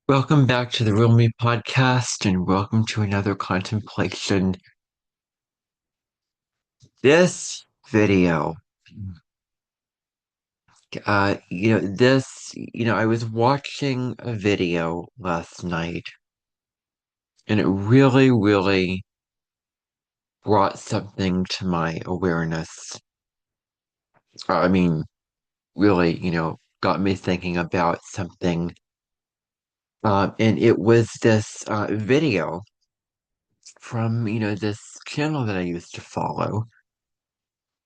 Welcome back to the Real Me podcast and welcome to another contemplation. This video, I was watching a video last night and it really, really brought something to my awareness. I mean, really, got me thinking about something. And it was this video from, this channel that I used to follow.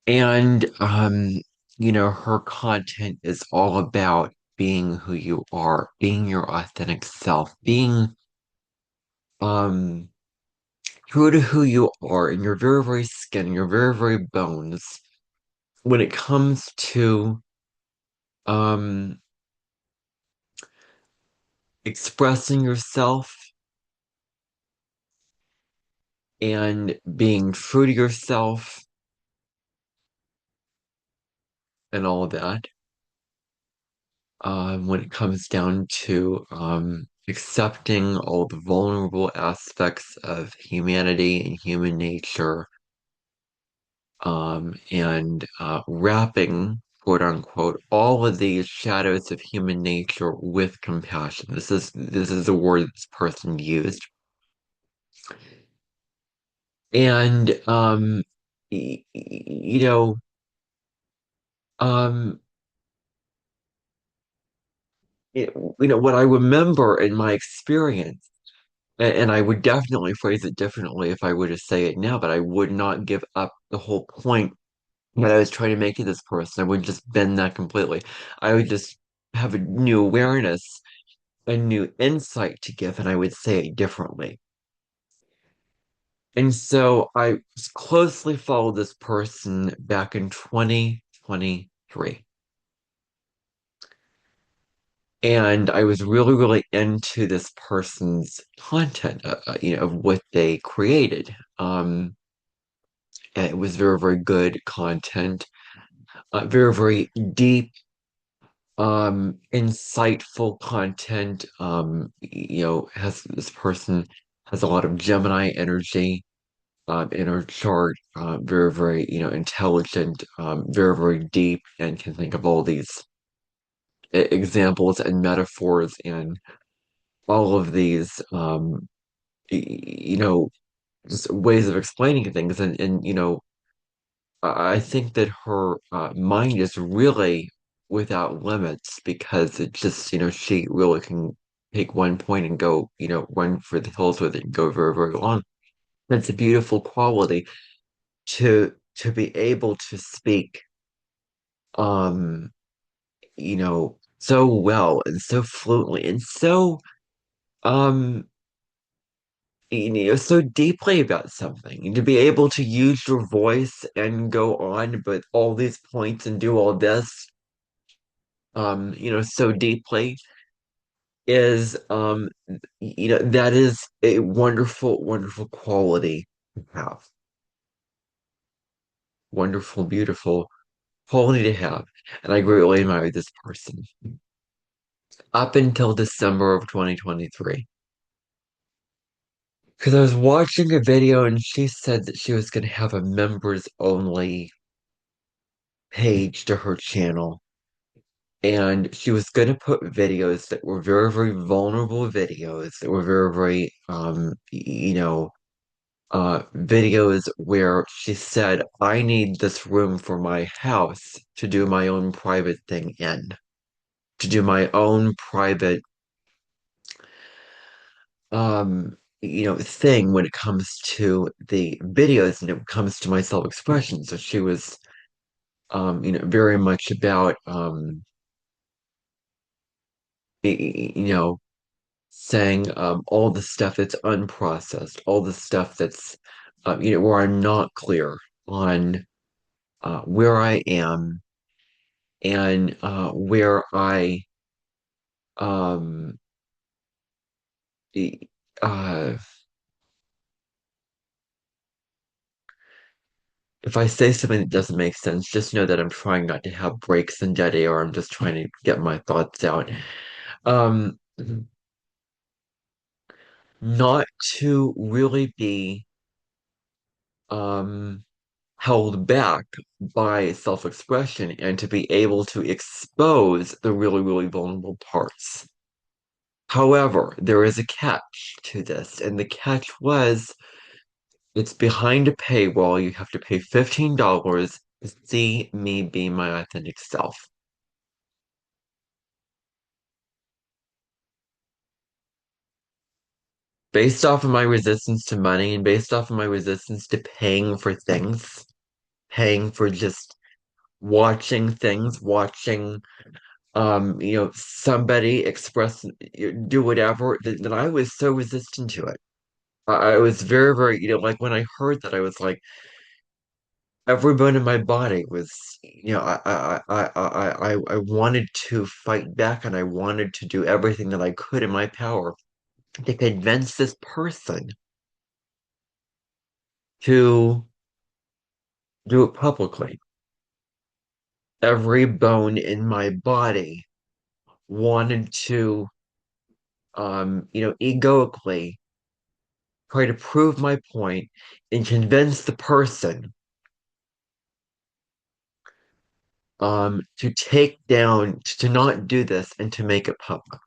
And her content is all about being who you are, being your authentic self, being um true to who you are in your very, very skin, your very, very bones when it comes to um expressing yourself and being true to yourself and all of that. When it comes down to accepting all the vulnerable aspects of humanity and human nature, and wrapping, quote unquote, all of these shadows of human nature with compassion. This is the word this person used, and y- y- you know, um, it, what I remember in my experience. And I would definitely phrase it differently if I were to say it now, but I would not give up the whole point that I was trying to make to this person. I would just bend that completely. I would just have a new awareness, a new insight to give, and I would say it differently. And so I closely followed this person back in 2023. And I was really, really into this person's content, of what they created. And it was very, very good content, very, very deep, insightful content. Has this person has a lot of Gemini energy, in her chart, very, very, intelligent, very, very deep, and can think of all these examples and metaphors and all of these, just ways of explaining things. And I think that her mind is really without limits because it just, she really can take one point and go, run for the hills with it and go very, very long. That's a beautiful quality to be able to speak, um, so well and so fluently and so, um, so deeply about something, and to be able to use your voice and go on, but all these points and do all this, so deeply is, that is a wonderful, wonderful quality to have. Wonderful, beautiful quality to have. And I greatly admire this person up until December of 2023. Because I was watching a video and she said that she was going to have a members only page to her channel. And she was going to put videos that were very, very vulnerable videos that were very, very, videos where she said, I need this room for my house to do my own private thing in, to do my own private, thing when it comes to the videos and it comes to my self-expression. So she was, very much about, saying, all the stuff that's unprocessed, all the stuff that's, where I'm not clear on, where I am and, where I, um, e- uh, if I say something that doesn't make sense, just know that I'm trying not to have breaks in dead air. I'm just trying to get my thoughts out. Um, not to really be um held back by self-expression and to be able to expose the really, really vulnerable parts. However, there is a catch to this, and the catch was it's behind a paywall. You have to pay $15 to see me be my authentic self. Based off of my resistance to money and based off of my resistance to paying for things, paying for just watching things, watching somebody express do whatever that I was so resistant to it. I was very, very, like when I heard that, I was like, every bone in my body was, I wanted to fight back and I wanted to do everything that I could in my power to convince this person to do it publicly. Every bone in my body wanted to, egoically try to prove my point and convince the person to take down, to not do this and to make it public.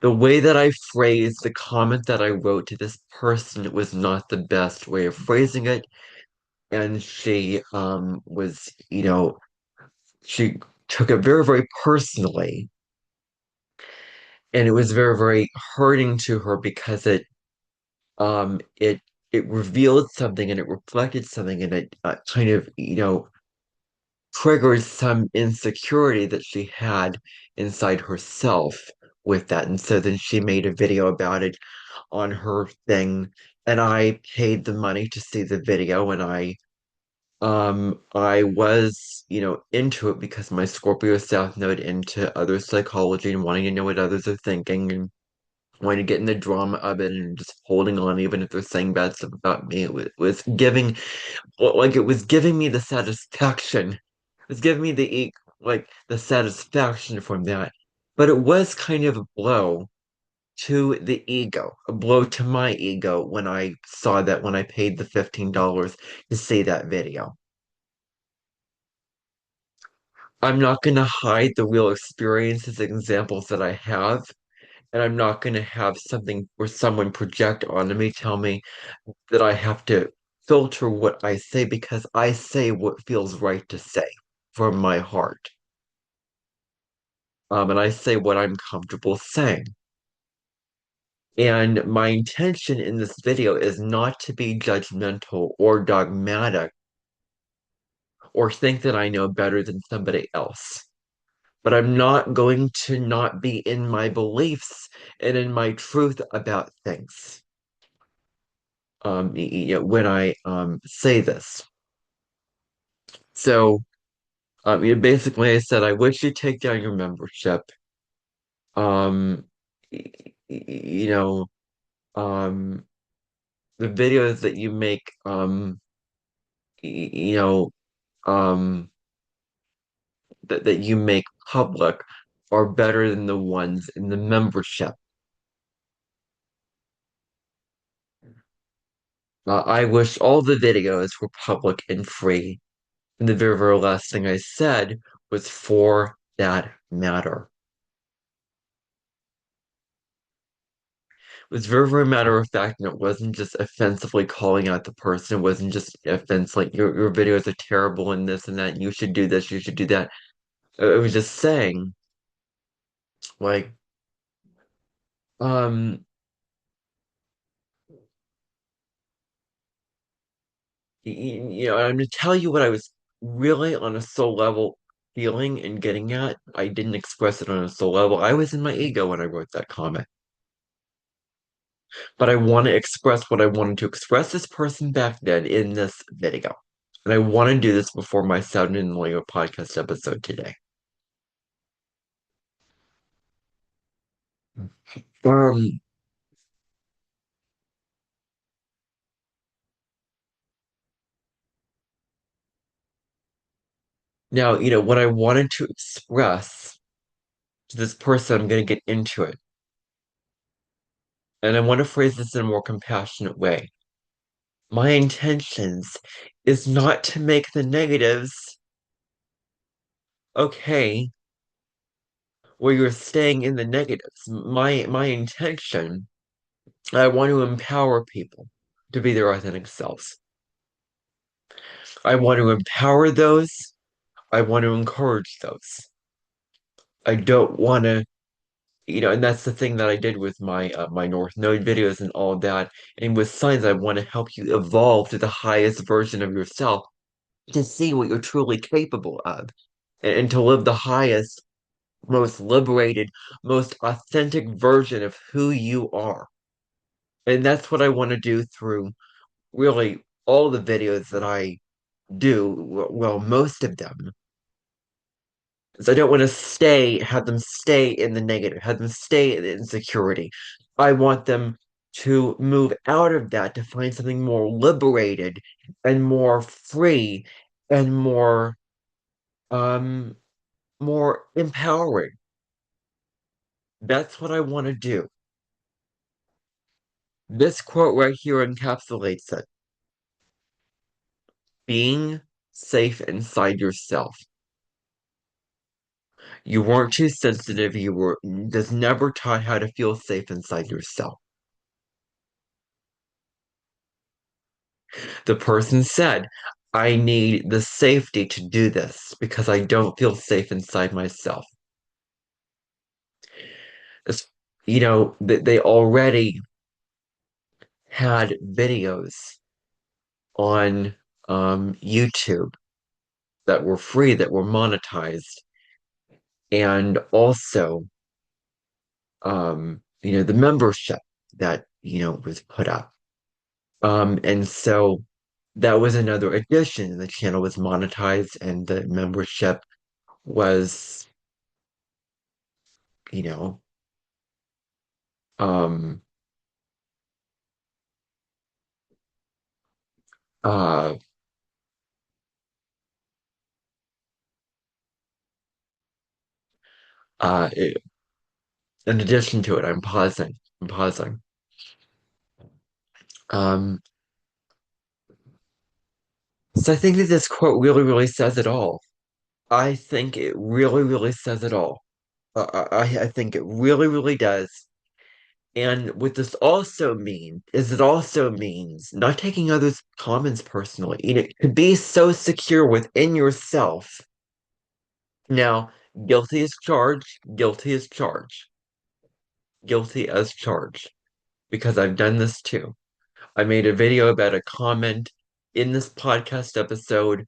The way that I phrased the comment that I wrote to this person was not the best way of phrasing it. And she she took it very, very personally. And it was very, very hurting to her because it revealed something and it reflected something and it kind of, triggered some insecurity that she had inside herself with that. And so then she made a video about it on her thing, and I paid the money to see the video, and I was, into it because my Scorpio South Node into other psychology and wanting to know what others are thinking and wanting to get in the drama of it and just holding on even if they're saying bad stuff about me. It was giving like it was giving me the satisfaction. It was giving me like the satisfaction from that. But it was kind of a blow to the ego, a blow to my ego when I saw that when I paid the $15 to see that video. I'm not going to hide the real experiences, examples that I have, and I'm not going to have something or someone project onto me, tell me that I have to filter what I say because I say what feels right to say from my heart. And I say what I'm comfortable saying. And my intention in this video is not to be judgmental or dogmatic or think that I know better than somebody else. But I'm not going to not be in my beliefs and in my truth about things. When I say this. So, basically, I said I wish you'd take down your membership. Um, y- you know, um, the videos that you make, y- you know, um, that you make public are better than the ones in the membership. I wish all the videos were public and free. And the very, very last thing I said was for that matter. It was very, very matter of fact, and it wasn't just offensively calling out the person. It wasn't just offense like your videos are terrible and this and that. And you should do this. You should do that. It was just saying like, um, I'm gonna tell you what I was really on a soul level feeling and getting at. I didn't express it on a soul level. I was in my ego when I wrote that comment. But I want to express what I wanted to express this person back then in this video. And I want to do this before my Sound and Leo podcast episode today. Um, Now, what I wanted to express to this person, I'm going to get into it. And I want to phrase this in a more compassionate way. My intentions is not to make the negatives okay where you're staying in the negatives. My intention, I want to empower people to be their authentic selves. I want to empower those. I want to encourage those. I don't want to, and that's the thing that I did with my North Node videos and all that. And with signs, I want to help you evolve to the highest version of yourself to see what you're truly capable of and to live the highest, most liberated, most authentic version of who you are. And that's what I want to do through really all the videos that I do. Well, most of them. Is I don't want to have them stay in the negative, have them stay in the insecurity. I want them to move out of that to find something more liberated and more free and um more empowering. That's what I want to do. This quote right here encapsulates it. Being safe inside yourself. You weren't too sensitive. You were just never taught how to feel safe inside yourself. The person said, I need the safety to do this because I don't feel safe inside myself. It's, they already had videos on YouTube that were free, that were monetized, and also the membership that, was put up. And so that was another addition. The channel was monetized and the membership was, you know, um uh uh it- in addition to it, I'm pausing. Um so I think that this quote really, really says it all. I think it really, really says it all. I think it really, really does. And what this also means is it also means not taking others' comments personally. To be so secure within yourself. Now, guilty as charged, guilty as charged, guilty as charged, because I've done this too. I made a video about a comment in this podcast episode,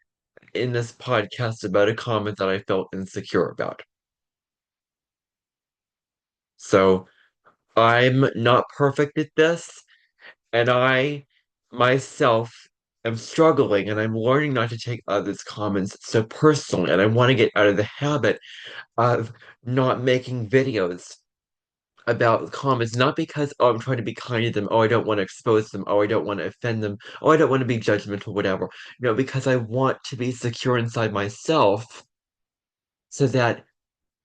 in this podcast about a comment that I felt insecure about. So I'm not perfect at this. And I myself am struggling and I'm learning not to take others' comments so personally. And I want to get out of the habit of not making videos about comments, not because, oh, I'm trying to be kind to them, oh, I don't want to expose them, oh, I don't want to offend them, oh, I don't want to be judgmental, whatever. No, because I want to be secure inside myself so that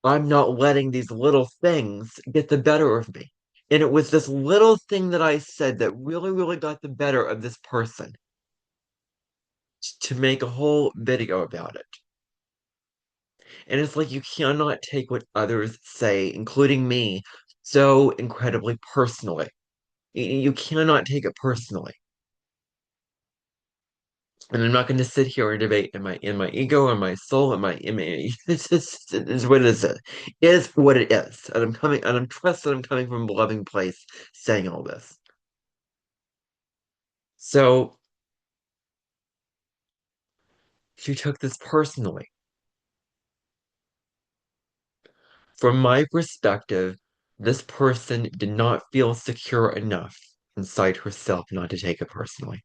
I'm not letting these little things get the better of me. And it was this little thing that I said that really, really got the better of this person to make a whole video about it. And it's like you cannot take what others say, including me, so incredibly personally. You cannot take it personally. And I'm not going to sit here and debate in my ego, in my soul, it's just it is what it is. It is what it is. And I'm trust that I'm coming from a loving place saying all this. So she took this personally. From my perspective, this person did not feel secure enough inside herself not to take it personally.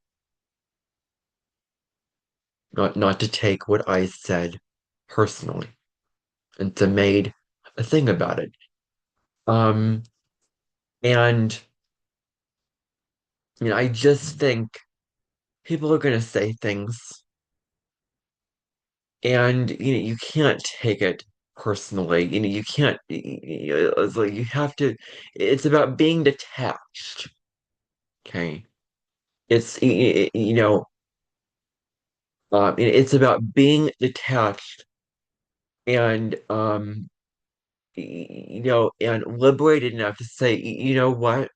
Not to take what I said personally and to made a thing about it. Um, and I just think people are gonna say things and you can't take it personally. You can't, it's like you have to, it's about being detached. Okay. It's, it's about being detached and, and liberated enough to say, you know what?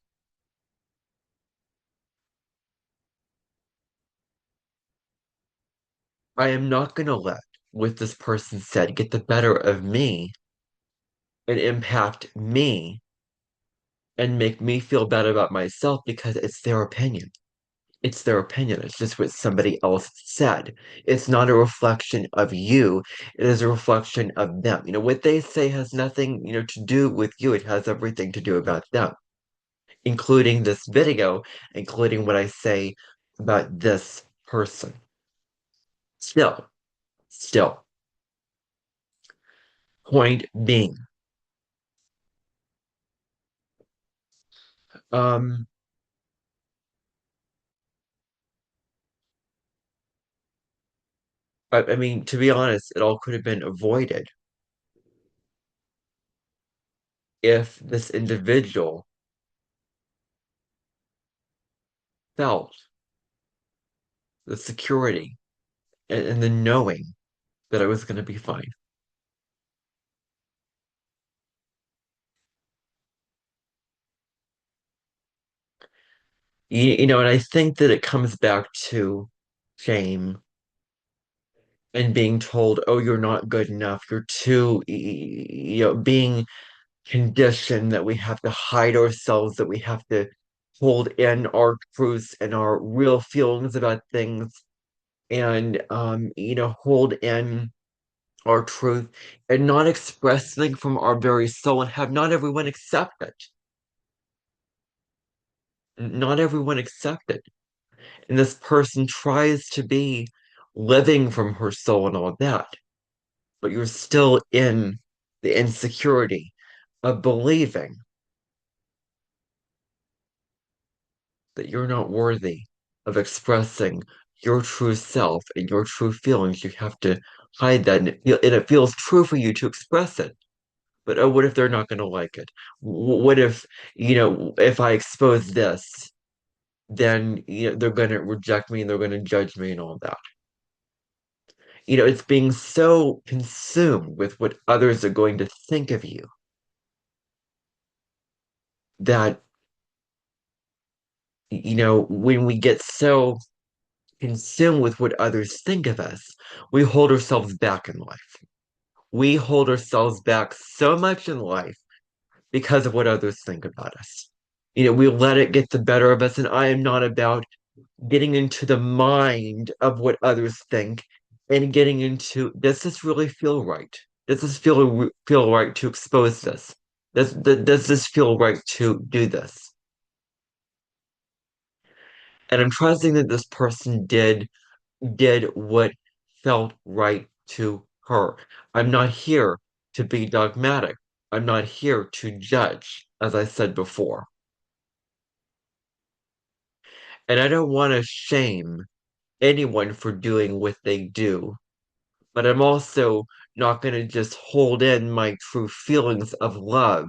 I am not going to let what this person said get the better of me and impact me and make me feel bad about myself because it's their opinion. It's their opinion. It's just what somebody else said. It's not a reflection of you. It is a reflection of them. What they say has nothing, to do with you. It has everything to do about them, including this video, including what I say about this person. Still, point being, um, I mean, to be honest, it all could have been avoided if this individual felt the security and the knowing that I was going to be fine. And I think that it comes back to shame and being told, oh, you're not good enough. You're too, being conditioned that we have to hide ourselves, that we have to hold in our truths and our real feelings about things and, hold in our truth and not express things from our very soul and have not everyone accept it. Not everyone accept it. And this person tries to be living from her soul and all that, but you're still in the insecurity of believing that you're not worthy of expressing your true self and your true feelings. You have to hide that, and it feels true for you to express it. But oh, what if they're not going to like it? What if, if I expose this, then they're going to reject me and they're going to judge me and all that. It's being so consumed with what others are going to think of you that, when we get so consumed with what others think of us, we hold ourselves back in life. We hold ourselves back so much in life because of what others think about us. We let it get the better of us, and I am not about getting into the mind of what others think and getting into, does this really feel right? Does this feel right to expose this? Does this feel right to do this? And I'm trusting that this person did what felt right to her. I'm not here to be dogmatic. I'm not here to judge, as I said before. And I don't want to shame anyone for doing what they do, but I'm also not going to just hold in my true feelings of love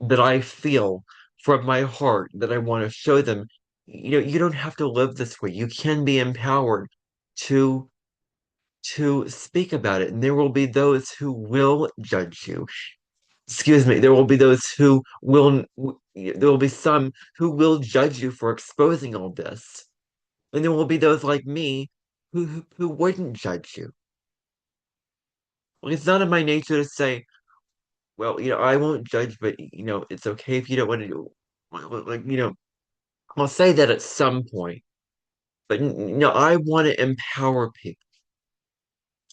that I feel from my heart that I want to show them. You don't have to live this way. You can be empowered to speak about it, and there will be those who will judge you. Excuse me, there will be those who will, there will be some who will judge you for exposing all this. And there will be those like me who wouldn't judge you. Like, it's not in my nature to say, well, I won't judge, but it's okay if you don't want to do. Like, I'll say that at some point, but I want to empower people.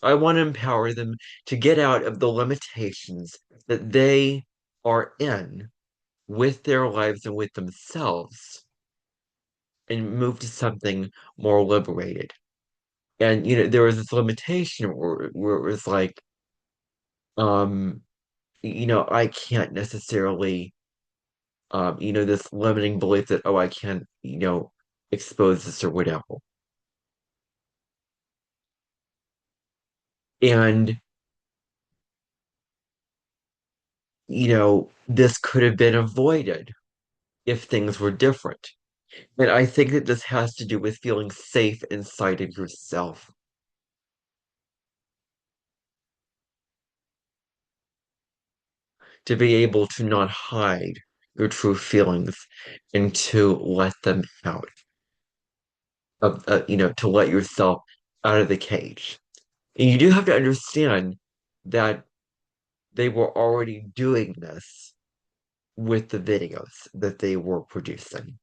I want to empower them to get out of the limitations that they are in with their lives and with themselves and move to something more liberated. And there was this limitation where it was like, um, I can't necessarily, this limiting belief that, oh, I can't, expose this or whatever. And this could have been avoided if things were different. And I think that this has to do with feeling safe inside of yourself, to be able to not hide your true feelings and to let them out to let yourself out of the cage. And you do have to understand that they were already doing this with the videos that they were producing.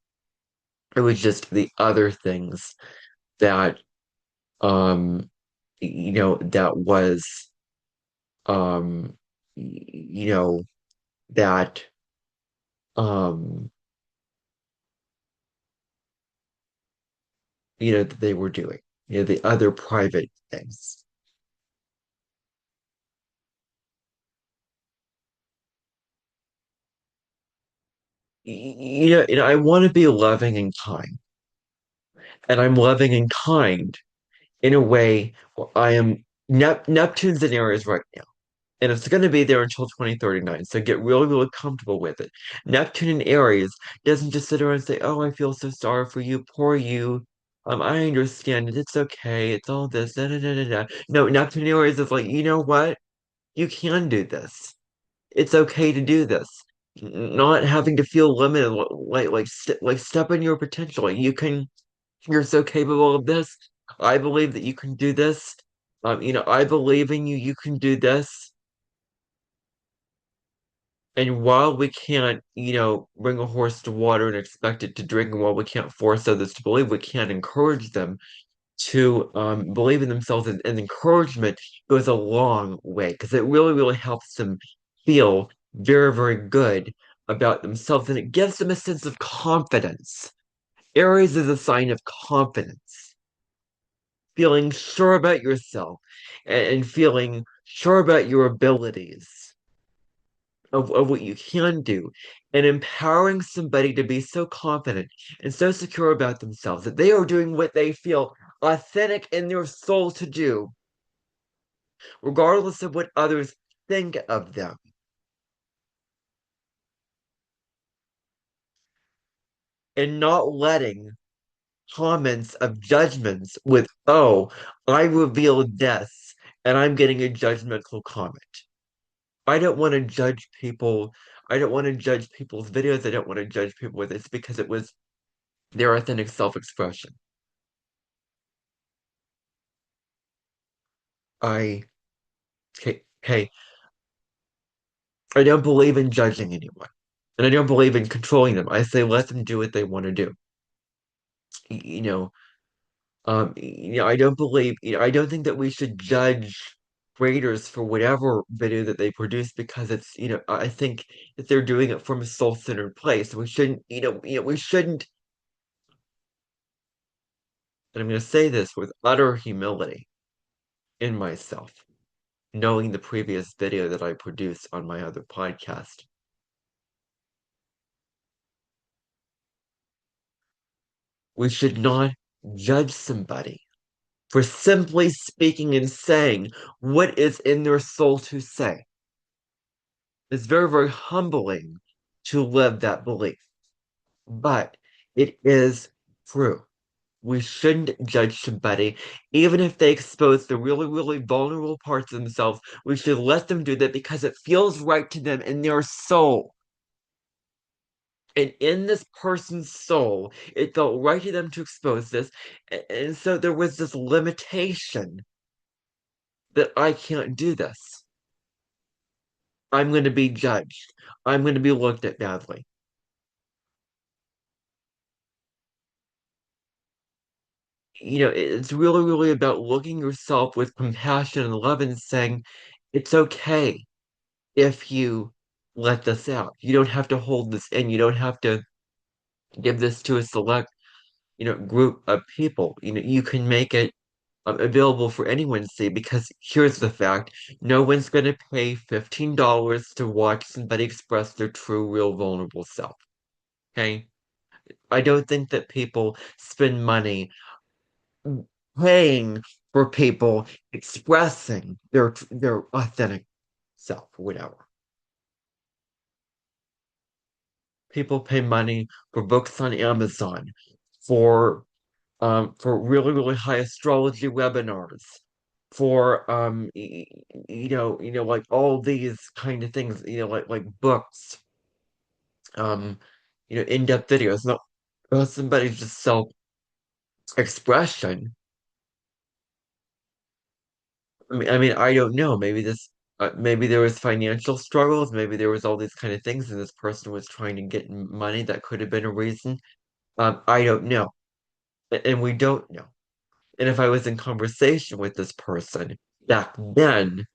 It was just the other things that that was um you know that um that they were doing. The other private things. I want to be loving and kind, and I'm loving and kind in a way where I am Neptune's in Aries right now, and it's going to be there until 2039. So get really, really comfortable with it. Neptune in Aries doesn't just sit around and say, "Oh, I feel so sorry for you, poor you. I understand it. It's okay. It's all this." Da, da, da, da, da. No, Neptune in Aries is like, you know what? You can do this. It's okay to do this. Not having to feel limited, like step in your potential. Like, you're so capable of this. I believe that you can do this. I believe in you. You can do this. And while we can't, bring a horse to water and expect it to drink, and while we can't force others to believe, we can't encourage them to believe in themselves. And encouragement goes a long way because it really, really helps them feel very, very good about themselves. And it gives them a sense of confidence. Aries is a sign of confidence, feeling sure about yourself and feeling sure about your abilities of what you can do, and empowering somebody to be so confident and so secure about themselves that they are doing what they feel authentic in their soul to do, regardless of what others think of them, and not letting comments of judgments with, "Oh, I revealed this and I'm getting a judgmental comment." I don't want to judge people. I don't want to judge people's videos. I don't want to judge people with this because it was their authentic self-expression. I, hey, I don't believe in judging anyone, and I don't believe in controlling them. I say let them do what they want to do. Y- You know, I don't believe, I don't think that we should judge creators for whatever video that they produce because it's, I think that they're doing it from a soul-centered place. We shouldn't, we shouldn't, and I'm going to say this with utter humility in myself, knowing the previous video that I produced on my other podcast. We should not judge somebody for simply speaking and saying what is in their soul to say. It's very, very humbling to live that belief, but it is true. We shouldn't judge somebody, even if they expose the really, really vulnerable parts of themselves. We should let them do that because it feels right to them in their soul. And in this person's soul, it felt right to them to expose this. And so there was this limitation that I can't do this. I'm going to be judged. I'm going to be looked at badly. It's really, really about looking yourself with compassion and love and saying, it's okay if you let this out. You don't have to hold this in. You don't have to give this to a select, group of people. You can make it available for anyone to see because here's the fact. No one's going to pay $15 to watch somebody express their true, real, vulnerable self. Okay? I don't think that people spend money paying for people expressing their authentic self, whatever. people pay money for books on Amazon, for really, really high astrology webinars, for like all these kind of things, like books, um, in-depth videos. Not somebody's just self-expression. I mean, I don't know. Maybe there was financial struggles. Maybe there was all these kind of things, and this person was trying to get money. That could have been a reason. I don't know, and we don't know. And if I was in conversation with this person back then,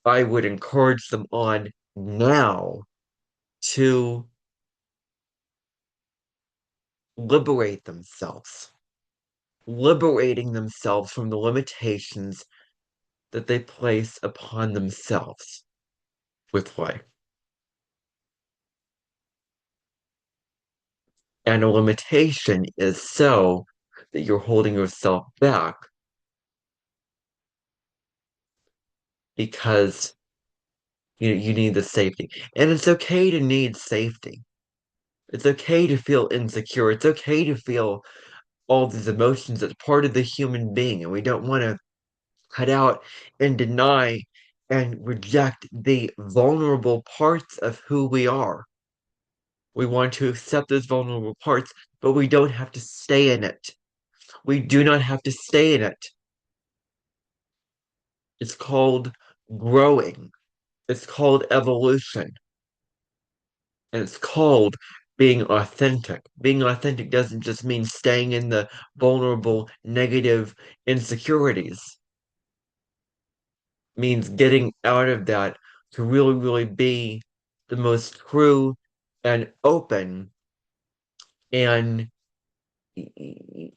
I would encourage them on now to liberate themselves, liberating themselves from the limitations that they place upon themselves with life. And a limitation is so that you're holding yourself back because you need the safety. And it's okay to need safety. It's okay to feel insecure. It's okay to feel all these emotions as part of the human being. And we don't want to cut out and deny and reject the vulnerable parts of who we are. We want to accept those vulnerable parts, but we don't have to stay in it. We do not have to stay in it. It's called growing. It's called evolution. And it's called being authentic. Being authentic doesn't just mean staying in the vulnerable, negative insecurities. It means getting out of that to really, really be the most true and open and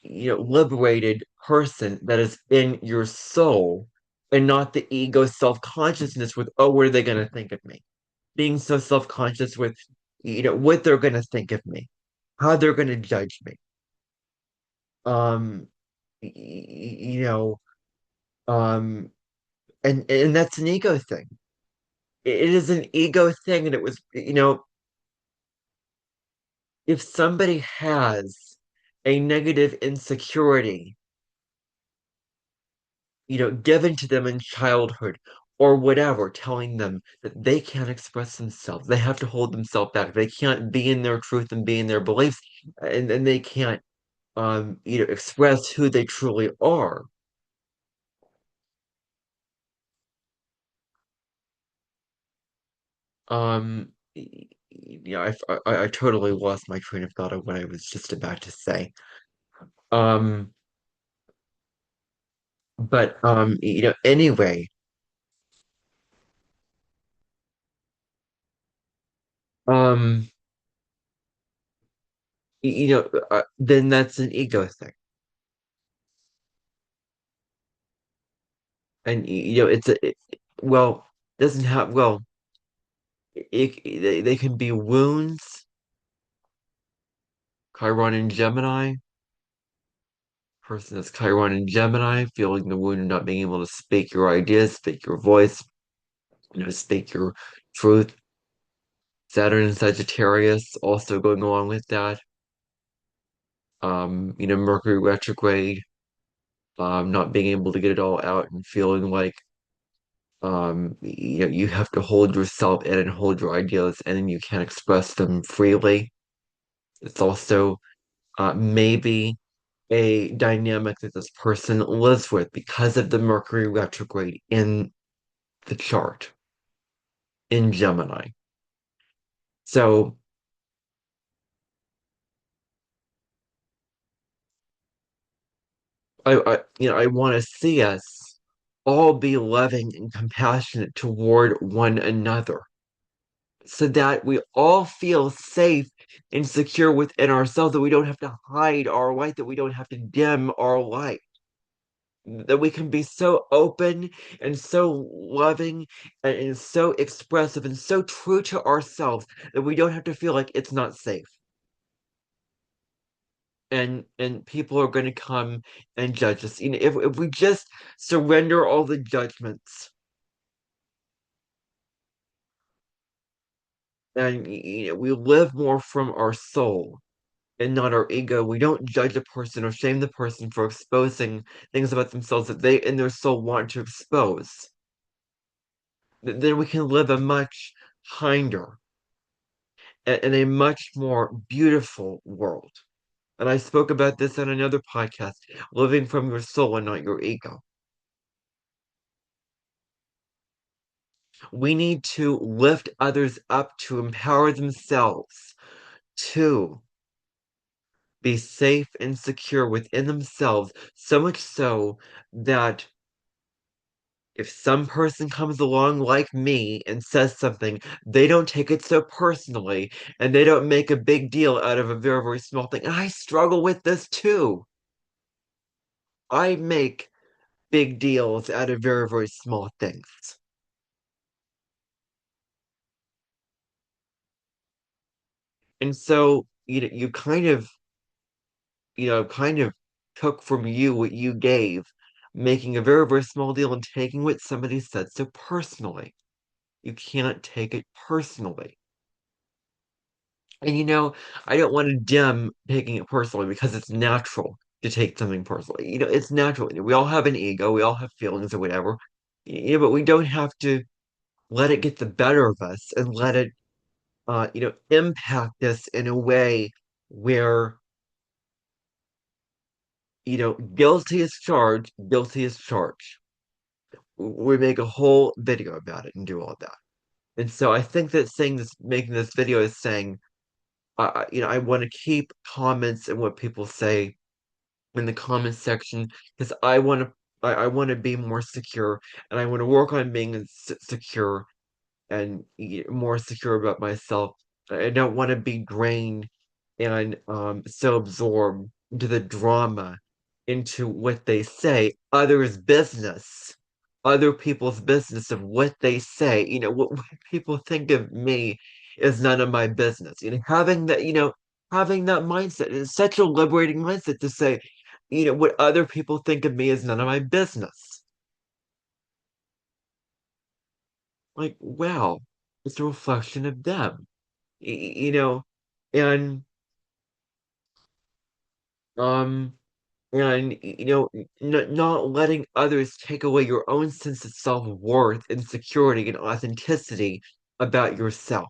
liberated person that is in your soul, and not the ego self-consciousness with, oh, what are they going to think of me? Being so self-conscious with what they're going to think of me, how they're going to judge me. um y- y- you know um and that's an ego thing. It is an ego thing, and it was, if somebody has a negative insecurity, given to them in childhood or whatever, telling them that they can't express themselves, they have to hold themselves back, they can't be in their truth and be in their beliefs, and they can't express who they truly are. Yeah, I totally lost my train of thought of what I was just about to say. Um, but anyway, um, then that's an ego thing, and well, doesn't have well, they can be wounds, Chiron and Gemini. Person that's Chiron and Gemini, feeling the wound of not being able to speak your ideas, speak your voice, speak your truth. Saturn and Sagittarius also going along with that. Mercury retrograde, not being able to get it all out and feeling like you have to hold yourself in and hold your ideas in and you can't express them freely. It's also maybe a dynamic that this person lives with because of the Mercury retrograde in the chart in Gemini. So I want to see us all be loving and compassionate toward one another, so that we all feel safe and secure within ourselves, that we don't have to hide our light, that we don't have to dim our light, that we can be so open and so loving and so expressive and so true to ourselves that we don't have to feel like it's not safe. And people are going to come and judge us. If we just surrender all the judgments And we live more from our soul and not our ego. We don't judge a person or shame the person for exposing things about themselves that they in their soul want to expose. Then we can live a much kinder and a much more beautiful world. And I spoke about this on another podcast, living from your soul and not your ego. We need to lift others up to empower themselves to be safe and secure within themselves, so much so that if some person comes along like me and says something, they don't take it so personally and they don't make a big deal out of a very, very small thing. And I struggle with this too. I make big deals out of very, very small things. And so, you kind of took from you what you gave, making a very, very small deal and taking what somebody said so personally. You can't take it personally. And I don't want to dim taking it personally because it's natural to take something personally. It's natural. We all have an ego, we all have feelings or whatever. But we don't have to let it get the better of us and let it impact us in a way where, guilty is charged, guilty is charged. We make a whole video about it and do all that. And so I think that making this video is saying, I want to keep comments and what people say in the comment section because I want to be more secure and I want to work on being secure and more secure about myself. I don't want to be drained and so absorbed into the drama, into what they say, other people's business of what they say. What people think of me is none of my business. Having that mindset is such a liberating mindset to say, what other people think of me is none of my business. Like, wow, it's a reflection of them. You know, and um and not letting others take away your own sense of self-worth and security and authenticity about yourself,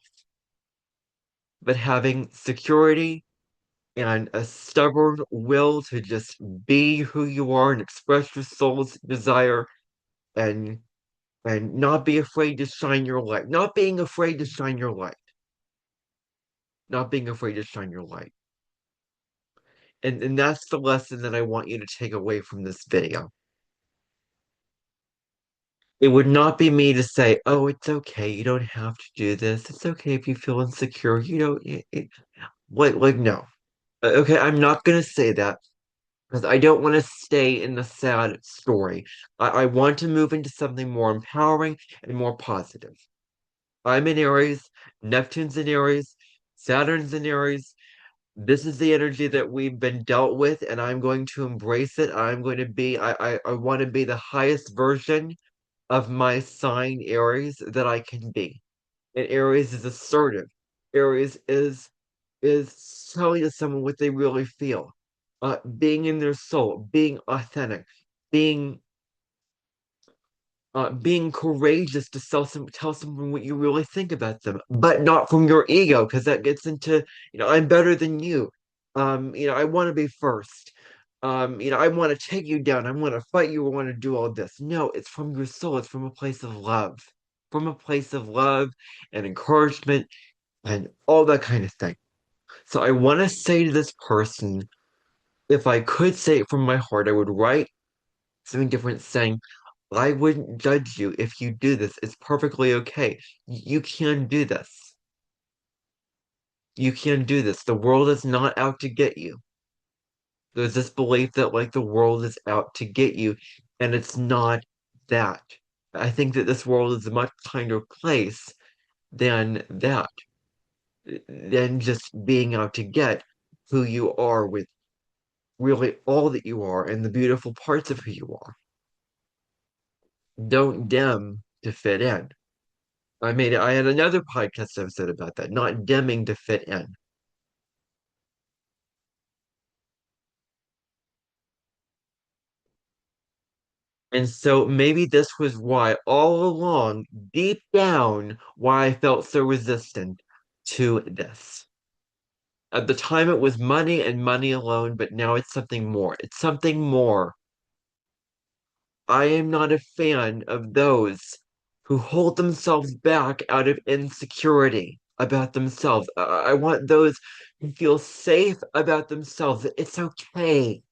but having security and a stubborn will to just be who you are and express your soul's desire and not be afraid to shine your light, not being afraid to shine your light, not being afraid to shine your light. And that's the lesson that I want you to take away from this video. It would not be me to say, "Oh, it's okay. You don't have to do this. It's okay if you feel insecure. You don't." Like no. Okay, I'm not gonna say that because I don't want to stay in the sad story. I want to move into something more empowering and more positive. I'm in Aries, Neptune's in Aries, Saturn's in Aries. This is the energy that we've been dealt with, and I'm going to embrace it. I want to be the highest version of my sign Aries that I can be. And Aries is assertive. Aries is telling to someone what they really feel. Being in their soul, being authentic, being being courageous to tell someone what you really think about them, but not from your ego, because that gets into, I'm better than you. I want to be first. I want to take you down. I want to fight you. I want to do all this. No, it's from your soul. It's from a place of love, from a place of love and encouragement and all that kind of thing. So I want to say to this person, if I could say it from my heart, I would write something different saying, I wouldn't judge you if you do this. It's perfectly okay. You can do this. You can do this. The world is not out to get you. There's this belief that like the world is out to get you, and it's not that. I think that this world is a much kinder place than that, than just being out to get who you are with really all that you are and the beautiful parts of who you are. Don't dim to fit in. I had another podcast episode about that, not dimming to fit in. And so maybe this was why all along, deep down, why I felt so resistant to this. At the time, it was money and money alone, but now it's something more. It's something more. I am not a fan of those who hold themselves back out of insecurity about themselves. I want those who feel safe about themselves. It's okay.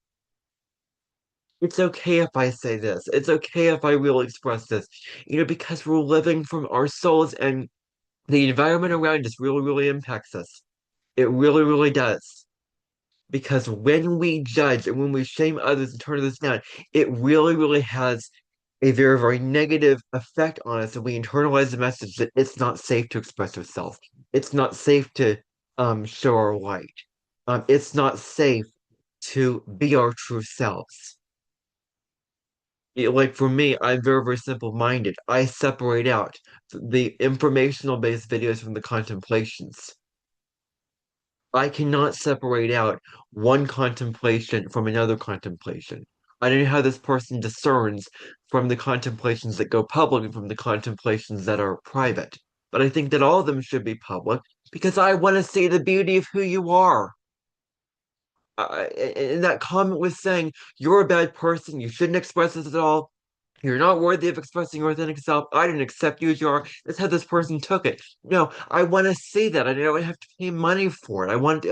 It's okay if I say this. It's okay if I will express this. Because we're living from our souls and the environment around us really, really impacts us. It really, really does. Because when we judge and when we shame others and turn others down, it really, really has a very, very negative effect on us. And we internalize the message that it's not safe to express ourselves. It's not safe to show our light. It's not safe to be our true selves. Like for me, I'm very, very simple-minded. I separate out the informational-based videos from the contemplations. I cannot separate out one contemplation from another contemplation. I don't know how this person discerns from the contemplations that go public and from the contemplations that are private. But I think that all of them should be public because I want to see the beauty of who you are. And that comment was saying, you're a bad person, you shouldn't express this at all. You're not worthy of expressing your authentic self. I didn't accept you as you are. That's how this person took it. No, I want to see that. I don't have to pay money for it.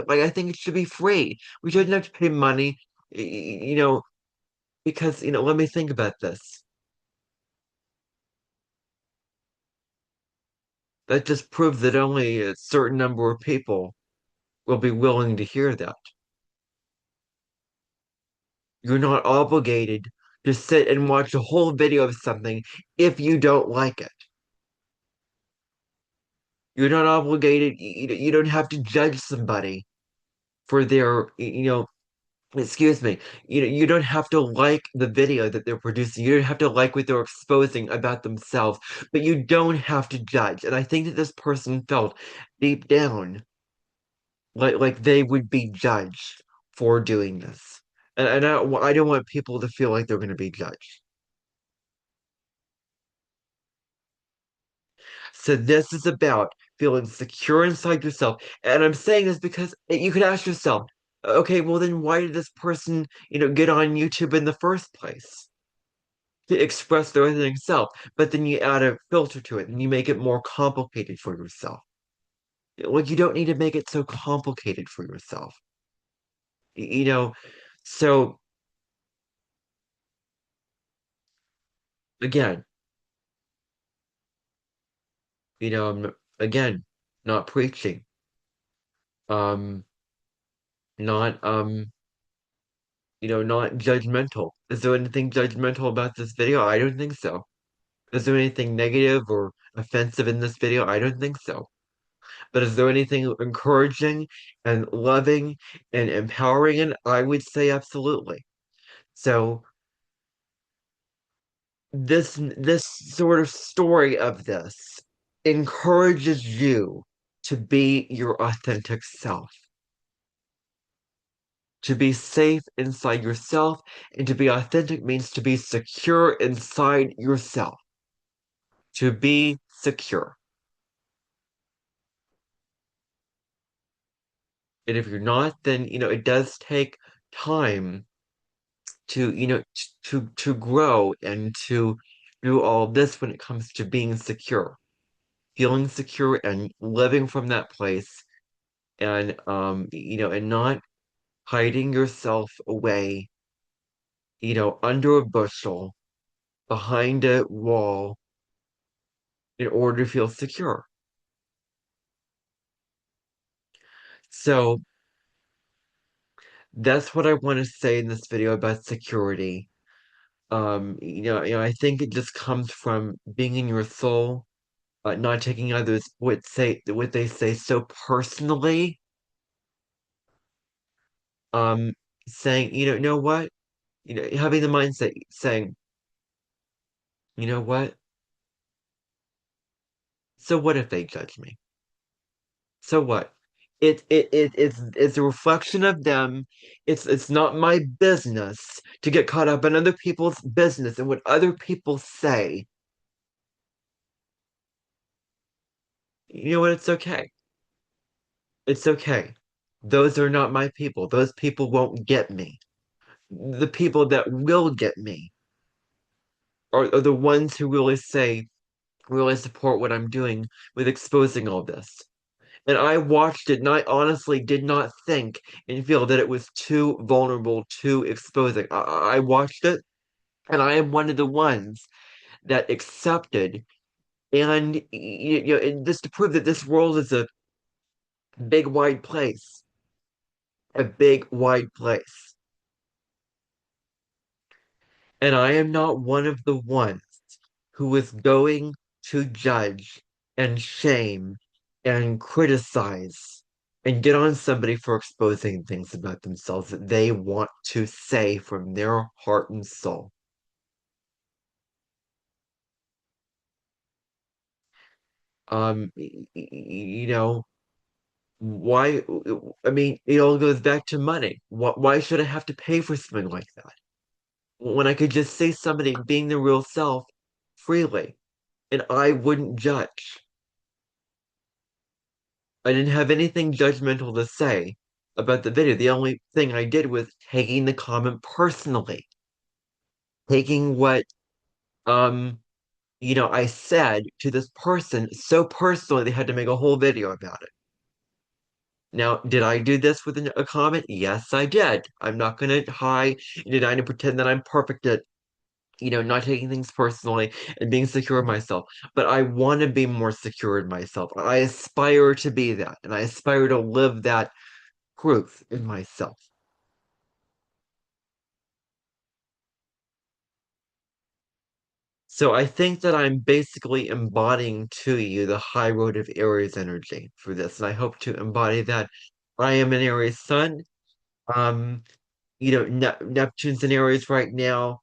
I think it should be free. We shouldn't have to pay money, because, let me think about this. That just proves that only a certain number of people will be willing to hear that. You're not obligated to sit and watch a whole video of something if you don't like it. You're not obligated, you don't have to judge somebody for their, excuse me, you don't have to like the video that they're producing. You don't have to like what they're exposing about themselves, but you don't have to judge. And I think that this person felt deep down like they would be judged for doing this. And I don't want people to feel like they're going to be judged. So this is about feeling secure inside yourself. And I'm saying this because you could ask yourself, okay, well then why did this person, get on YouTube in the first place? To express their authentic self, but then you add a filter to it and you make it more complicated for yourself. Like you don't need to make it so complicated for yourself. You know, so again, again, not preaching, um, not not judgmental. Is there anything judgmental about this video? I don't think so. Is there anything negative or offensive in this video? I don't think so. But is there anything encouraging and loving and empowering? And I would say absolutely. So this sort of story of this encourages you to be your authentic self, to be safe inside yourself, and to be authentic means to be secure inside yourself, to be secure. And if you're not, then it does take time to to grow and to do all this when it comes to being secure, feeling secure and living from that place and and not hiding yourself away under a bushel behind a wall in order to feel secure. So that's what I want to say in this video about security. I think it just comes from being in your soul, not taking others what they say so personally. Um, saying, know what? Having the mindset saying, you know what? So what if they judge me? So what? It's a reflection of them. It's not my business to get caught up in other people's business and what other people say. You know what? It's okay. It's okay. Those are not my people. Those people won't get me. The people that will get me are the ones who really say, really support what I'm doing with exposing all this. And I watched it and I honestly did not think and feel that it was too vulnerable, too exposing. I watched it and I am one of the ones that accepted and and just to prove that this world is a big wide place, a big wide place. And I am not one of the ones who is going to judge and shame and criticize and get on somebody for exposing things about themselves that they want to say from their heart and soul. You know, why? I mean, it all goes back to money. Why should I have to pay for something like that when I could just say somebody being their real self freely and I wouldn't judge? I didn't have anything judgmental to say about the video. The only thing I did was taking the comment personally, taking what um I said to this person so personally they had to make a whole video about it. Now, did I do this with a comment? Yes, I did. I'm not gonna hide and deny and pretend that I'm perfect at not taking things personally and being secure in myself. But I want to be more secure in myself. I aspire to be that, and I aspire to live that truth in myself. So I think that I'm basically embodying to you the high road of Aries energy for this, and I hope to embody that. I am an Aries sun. Um, Neptune's in Aries right now.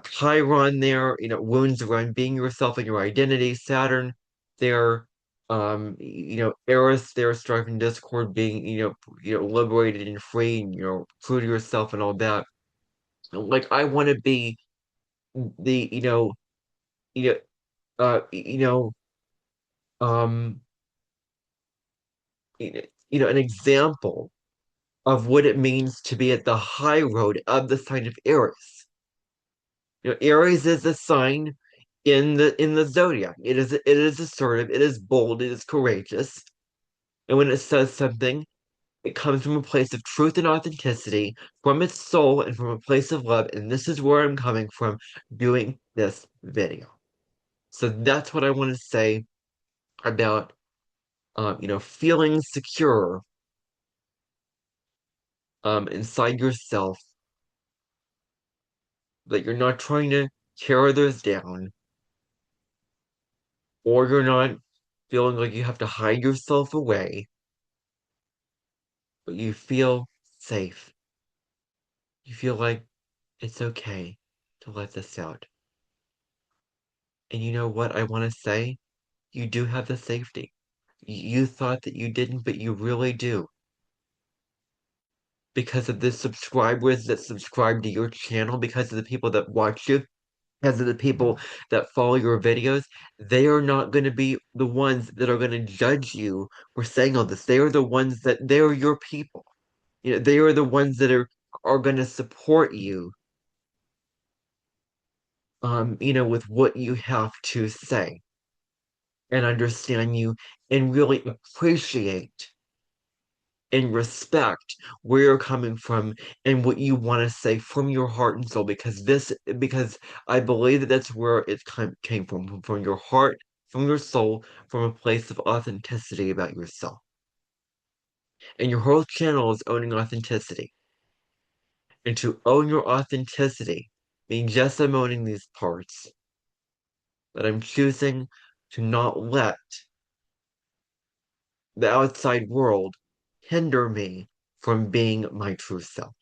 Chiron there, wounds around being yourself and your identity. Saturn there. Eris there, strife and discord, being liberated and free, and true to yourself and all that. Like I want to be the you know uh you know um an example of what it means to be at the high road of the sign of Aries. Aries is a sign in the zodiac. It is assertive, it is bold, it is courageous. And when it says something, it comes from a place of truth and authenticity, from its soul and from a place of love. And this is where I'm coming from doing this video. So that's what I want to say about feeling secure inside yourself, that you're not trying to tear others down, or you're not feeling like you have to hide yourself away, but you feel safe. You feel like it's okay to let this out. And you know what I want to say? You do have the safety. You thought that you didn't, but you really do. Because of the subscribers that subscribe to your channel, because of the people that watch you, because of the people that follow your videos, they are not going to be the ones that are going to judge you for saying all this. They are the ones that they are your people. They are the ones that are going to support you, with what you have to say and understand you and really appreciate and respect where you're coming from and what you want to say from your heart and soul because I believe that that's where it came from your heart, from your soul, from a place of authenticity about yourself. And your whole channel is owning authenticity. And to own your authenticity means yes, I'm owning these parts, but I'm choosing to not let the outside world hinder me from being my true self.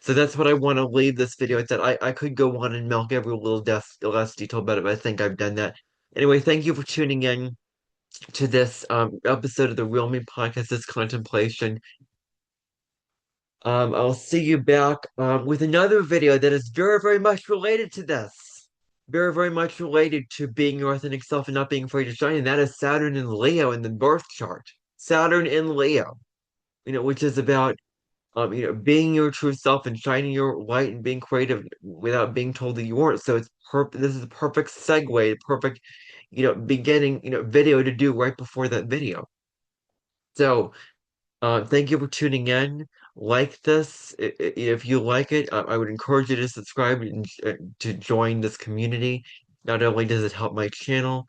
So that's what I want to leave this video at. That I could go on and milk every little less detail about it, but I think I've done that. Anyway, thank you for tuning in. to this episode of the Real Me podcast, this contemplation. I'll see you back with another video that is very, very much related to this. Very, very much related to being your authentic self and not being afraid to shine, and that is Saturn and Leo in the birth chart. Saturn in Leo, which is about being your true self and shining your light and being creative without being told that you weren't. So this is a perfect segue, perfect, beginning, video to do right before that video. So thank you for tuning in. Like this, if you like it, I would encourage you to subscribe and to join this community. Not only does it help my channel,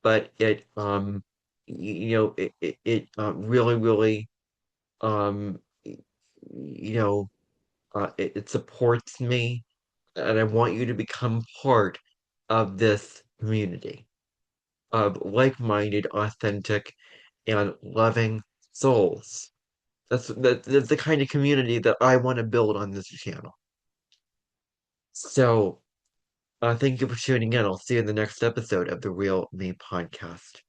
but it really, really, um, you know, it supports me, and I want you to become part of this community of like-minded, authentic, and loving souls. That's the kind of community that I want to build on this channel. So, thank you for tuning in. I'll see you in the next episode of the Real Me podcast.